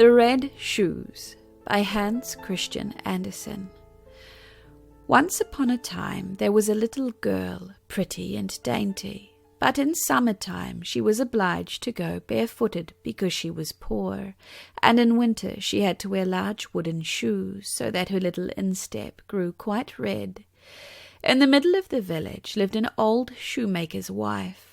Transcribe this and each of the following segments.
The Red Shoes by Hans Christian Andersen. Once upon a time there was a little girl, pretty and dainty, but in summer-time she was obliged to go barefooted because she was poor, and in winter she had to wear large wooden shoes so that her little instep grew quite red. In the middle of the village lived an old shoemaker's wife.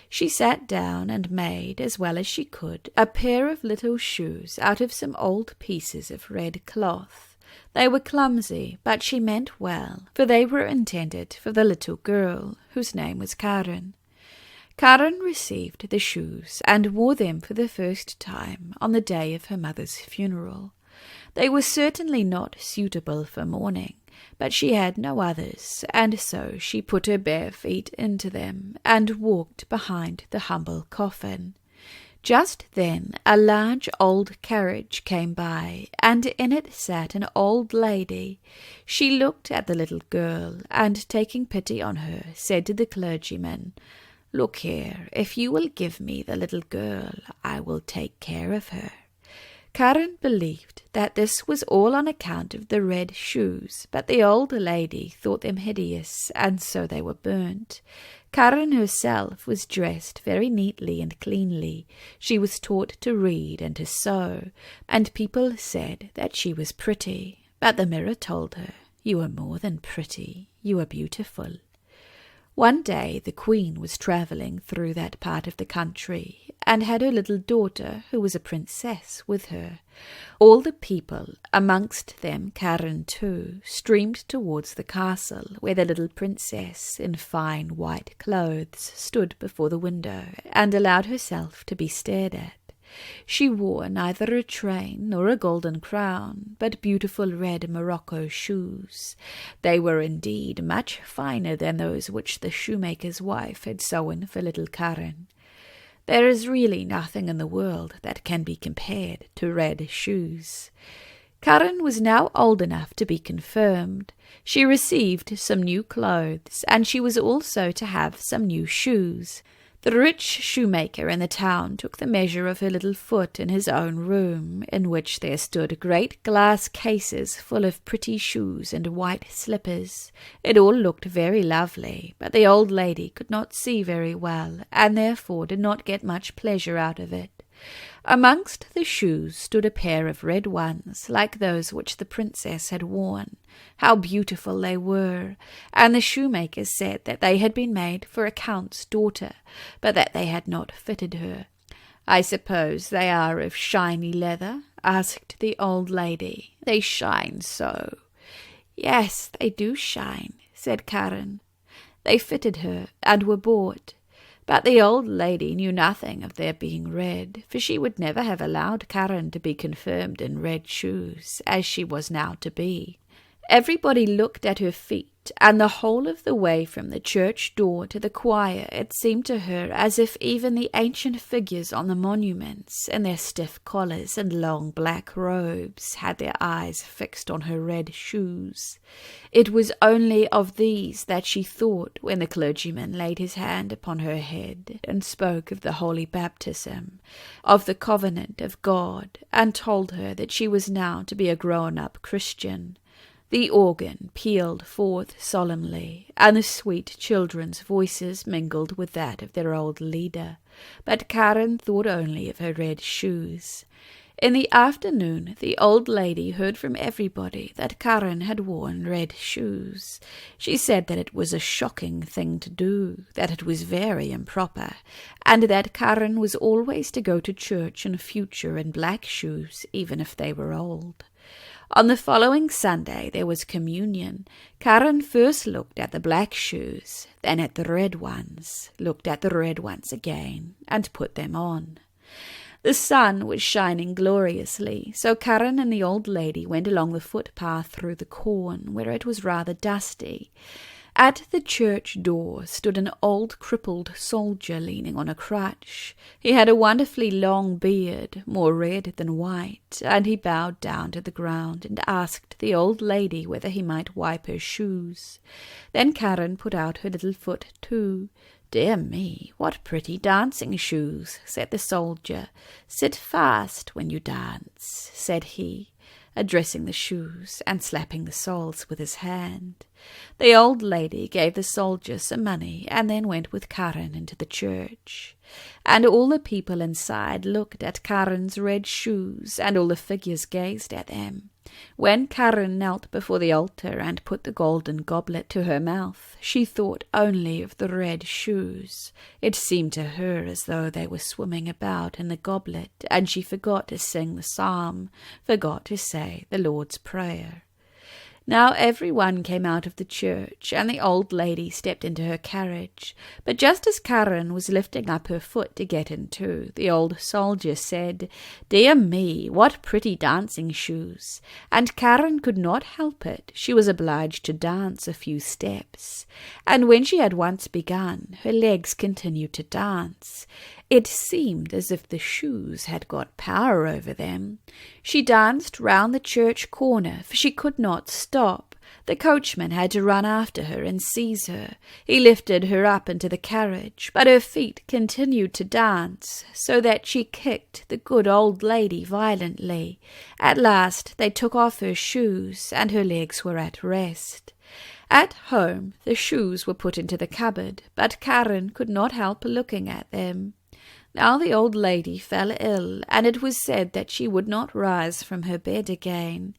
She sat down and made, as well as she could, a pair of little shoes out of some old pieces of red cloth. They were clumsy, but she meant well, for they were intended for the little girl, whose name was Karen. Karen received the shoes and wore them for the first time on the day of her mother's funeral. They were certainly not suitable for mourning, but she had no others, and so she put her bare feet into them and walked behind the humble coffin. Just then a large old carriage came by, and in it sat an old lady. She looked at the little girl, and taking pity on her, said to the clergyman, "Look here, if you will give me the little girl, I will take care of her." Karen believed that this was all on account of the red shoes, but the old lady thought them hideous, and so they were burnt. Karen herself was dressed very neatly and cleanly. She was taught to read and to sew, and people said that she was pretty. But the mirror told her, "You are more than pretty, you are beautiful." One day the Queen was travelling through that part of the country, and had her little daughter, who was a princess, with her. All the people, amongst them Karen too, streamed towards the castle, where the little princess, in fine white clothes, stood before the window, and allowed herself to be stared at. She wore neither a train nor a golden crown, but beautiful red morocco shoes. They were indeed much finer than those which the shoemaker's wife had sewn for little Karen. There is really nothing in the world that can be compared to red shoes. Karen was now old enough to be confirmed. She received some new clothes, and she was also to have some new shoes. The rich shoemaker in the town took the measure of her little foot in his own room, in which there stood great glass cases full of pretty shoes and white slippers. It all looked very lovely, but the old lady could not see very well, and therefore did not get much pleasure out of it. Amongst the shoes stood a pair of red ones, like those which the princess had worn. How beautiful they were! And the shoemaker said that they had been made for a count's daughter, but that they had not fitted her. "I suppose they are of shiny leather?" asked the old lady. "They shine so." "Yes, they do shine," said Karen. They fitted her and were bought. But the old lady knew nothing of their being red, for she would never have allowed Karen to be confirmed in red shoes, as she was now to be. Everybody looked at her feet, and the whole of the way from the church door to the choir it seemed to her as if even the ancient figures on the monuments, in their stiff collars and long black robes, had their eyes fixed on her red shoes. It was only of these that she thought when the clergyman laid his hand upon her head and spoke of the holy baptism, of the covenant of God, and told her that she was now to be a grown-up Christian. The organ pealed forth solemnly, and the sweet children's voices mingled with that of their old leader, but Karen thought only of her red shoes. In the afternoon the old lady heard from everybody that Karen had worn red shoes. She said that it was a shocking thing to do, that it was very improper, and that Karen was always to go to church in future in black shoes, even if they were old. On the following Sunday there was communion. Karen first looked at the black shoes, then at the red ones, looked at the red ones again, and put them on. The sun was shining gloriously, so Karen and the old lady went along the footpath through the corn, where it was rather dusty. At the church door stood an old crippled soldier leaning on a crutch. He had a wonderfully long beard, more red than white, and he bowed down to the ground and asked the old lady whether he might wipe her shoes. Then Karen put out her little foot too. "Dear me, what pretty dancing shoes," said the soldier. "Sit fast when you dance," said he, addressing the shoes and slapping the soles with his hand. The old lady gave the soldier some money and then went with Karen into the church. And all the people inside looked at Karen's red shoes, and all the figures gazed at them. When Karen knelt before the altar and put the golden goblet to her mouth, she thought only of the red shoes. It seemed to her as though they were swimming about in the goblet, and she forgot to sing the psalm, forgot to say the Lord's Prayer. Now everyone came out of the church, and the old lady stepped into her carriage. But just as Karen was lifting up her foot to get in too, the old soldier said, "Dear me, what pretty dancing shoes!" And Karen could not help it. She was obliged to dance a few steps. And when she had once begun, her legs continued to dance. It seemed as if the shoes had got power over them. She danced round the church corner, for she could not stop. The coachman had to run after her and seize her. He lifted her up into the carriage, but her feet continued to dance, so that she kicked the good old lady violently. At last they took off her shoes, and her legs were at rest. At home the shoes were put into the cupboard, but Karen could not help looking at them. Now the old lady fell ill, and it was said that she would not rise from her bed again.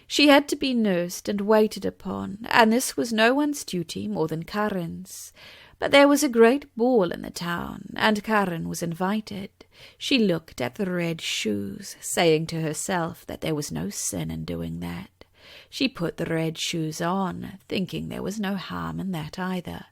She had to be nursed and waited upon, and this was no one's duty more than Karen's. But there was a great ball in the town, and Karen was invited. She looked at the red shoes, saying to herself that there was no sin in doing that. She put the red shoes on, thinking there was no harm in that either.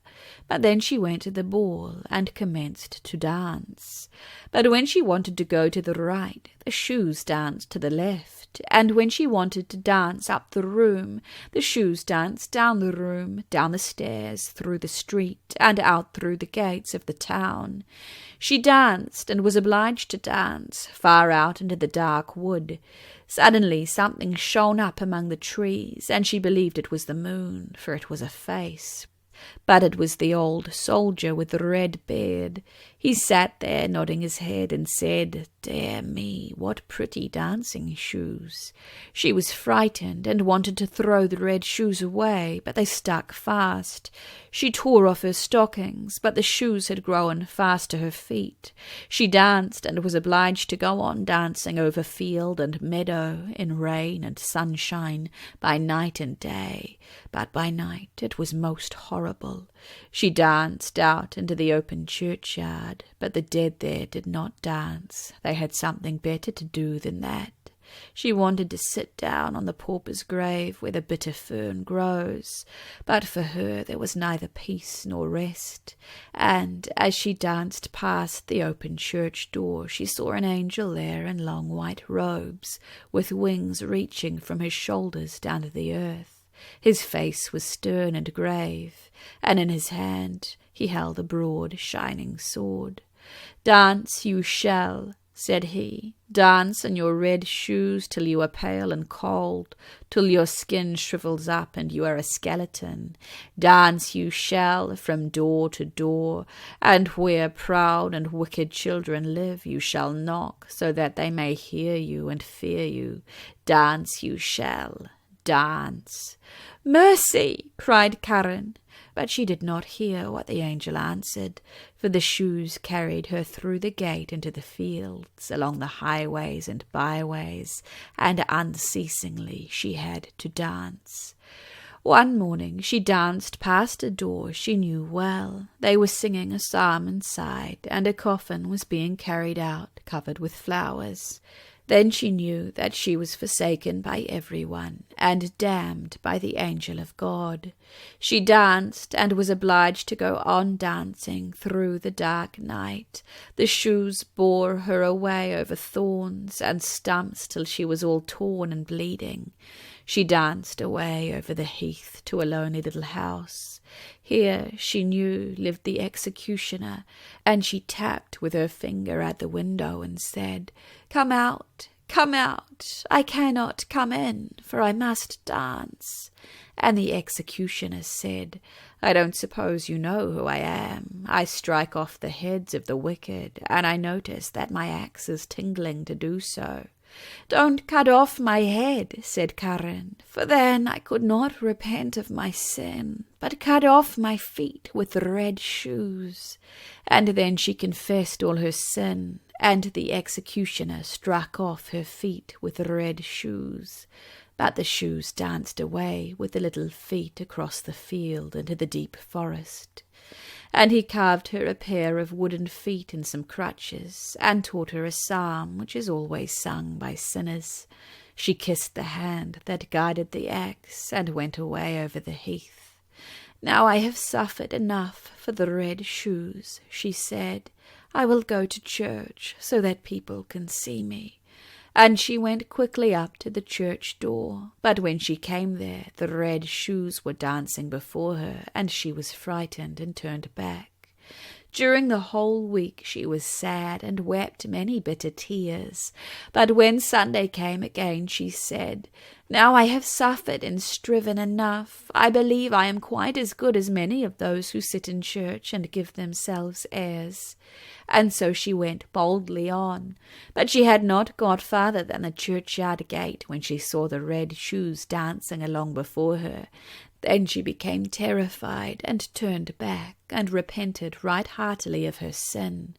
But then she went to the ball and commenced to dance. But when she wanted to go to the right, the shoes danced to the left, and when she wanted to dance up the room, the shoes danced down the room, down the stairs, through the street, and out through the gates of the town. She danced, and was obliged to dance, far out into the dark wood. Suddenly something shone up among the trees, and she believed it was the moon, for it was a face. But it was the old soldier with the red beard. He sat there nodding his head and said, "Dear me, what pretty dancing shoes." She was frightened and wanted to throw the red shoes away, but they stuck fast. She tore off her stockings, but the shoes had grown fast to her feet. She danced and was obliged to go on dancing over field and meadow, in rain and sunshine, by night and day. But by night it was most horrible. She danced out into the open churchyard, but the dead there did not dance. They had something better to do than that. She wanted to sit down on the pauper's grave where the bitter fern grows, but for her there was neither peace nor rest. And as she danced past the open church door, she saw an angel there in long white robes, with wings reaching from his shoulders down to the earth. His face was stern and grave, and in his hand he held a broad shining sword. "Dance you shall," said he, "dance in your red shoes till you are pale and cold, till your skin shrivels up and you are a skeleton. Dance you shall from door to door, and where proud and wicked children live you shall knock, so that they may hear you and fear you. Dance you shall. Dance." "Mercy!" cried Karen, but she did not hear what the angel answered, for the shoes carried her through the gate into the fields, along the highways and byways, and unceasingly she had to dance. One morning she danced past a door she knew well. They were singing a psalm inside, and a coffin was being carried out, covered with flowers. Then she knew that she was forsaken by everyone, and damned by the angel of God. She danced, and was obliged to go on dancing through the dark night. The shoes bore her away over thorns and stumps till she was all torn and bleeding. She danced away over the heath to a lonely little house. Here, she knew, lived the executioner, and she tapped with her finger at the window and said, "Come out, come out, I cannot come in, for I must dance. And the executioner said, I don't suppose you know who I am. I strike off the heads of the wicked, and I notice that my axe is tingling to do so. Don't cut off my head, said Karen, for then I could not repent of my sin, but cut off my feet with red shoes. And then she confessed all her sin, and the executioner struck off her feet with red shoes. But the shoes danced away with the little feet across the field into the deep forest. And he carved her a pair of wooden feet and some crutches, and taught her a psalm which is always sung by sinners. She kissed the hand that guided the axe, and went away over the heath. Now I have suffered enough for the red shoes, she said. I will go to church so that people can see me. And she went quickly up to the church door, but when she came there, the red shoes were dancing before her, and she was frightened and turned back. During the whole week she was sad and wept many bitter tears. But when Sunday came again, she said, Now I have suffered and striven enough. I believe I am quite as good as many of those who sit in church and give themselves airs. And so she went boldly on. But she had not got farther than the churchyard gate when she saw the red shoes dancing along before her. Then she became terrified and turned back and repented right heartily of her sin.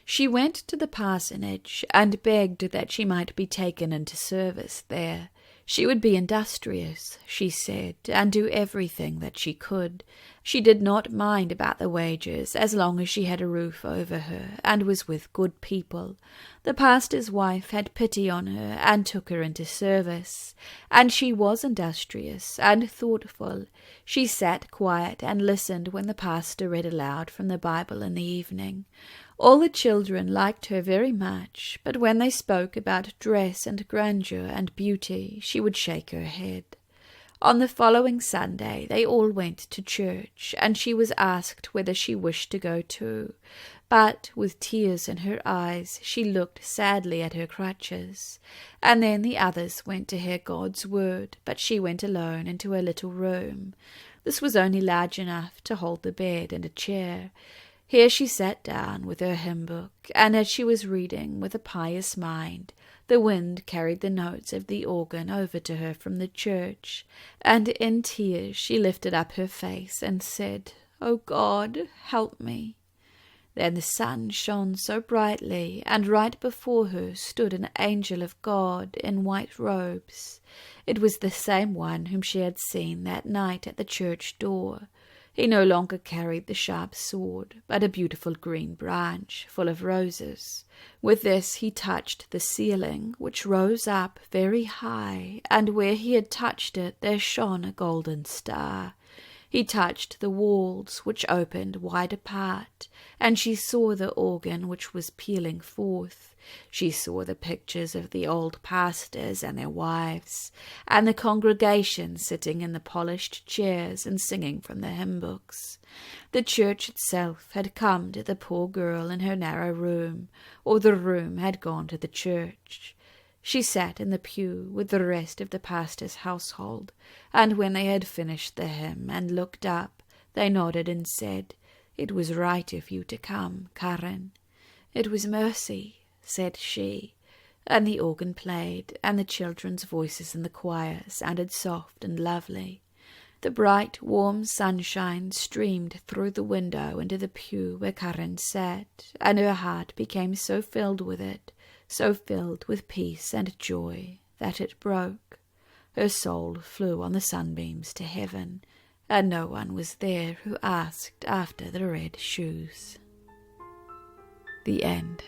She went to the parsonage and begged that she might be taken into service there. She would be industrious, she said, and do everything that she could. She did not mind about the wages as long as she had a roof over her and was with good people. The pastor's wife had pity on her and took her into service, and she was industrious and thoughtful. She sat quiet and listened when the pastor read aloud from the Bible in the evening. All the children liked her very much, but when they spoke about dress and grandeur and beauty, she would shake her head. On the following Sunday they all went to church, and she was asked whether she wished to go too. But with tears in her eyes she looked sadly at her crutches. And then the others went to hear God's word, but she went alone into a little room. This was only large enough to hold the bed and a chair. Here she sat down with her hymn book, and as she was reading with a pious mind, the wind carried the notes of the organ over to her from the church, and in tears she lifted up her face and said, "O God, help me." Then the sun shone so brightly, and right before her stood an angel of God in white robes. It was the same one whom she had seen that night at the church door. He no longer carried the sharp sword, but a beautiful green branch full of roses. With this he touched the ceiling, which rose up very high, and where he had touched it there shone a golden star. He touched the walls, which opened wide apart, and she saw the organ which was pealing forth. She saw the pictures of the old pastors and their wives, and the congregation sitting in the polished chairs and singing from the hymn books. The church itself had come to the poor girl in her narrow room, or the room had gone to the church. She sat in the pew with the rest of the pastor's household, and when they had finished the hymn and looked up, they nodded and said, "It was right of you to come, Karen." "It was mercy," said she, and the organ played, and the children's voices in the choir sounded soft and lovely. The bright, warm sunshine streamed through the window into the pew where Karen sat, and her heart became so filled with it, so filled with peace and joy, that it broke. Her soul flew on the sunbeams to heaven, and no one was there who asked after the red shoes. The end.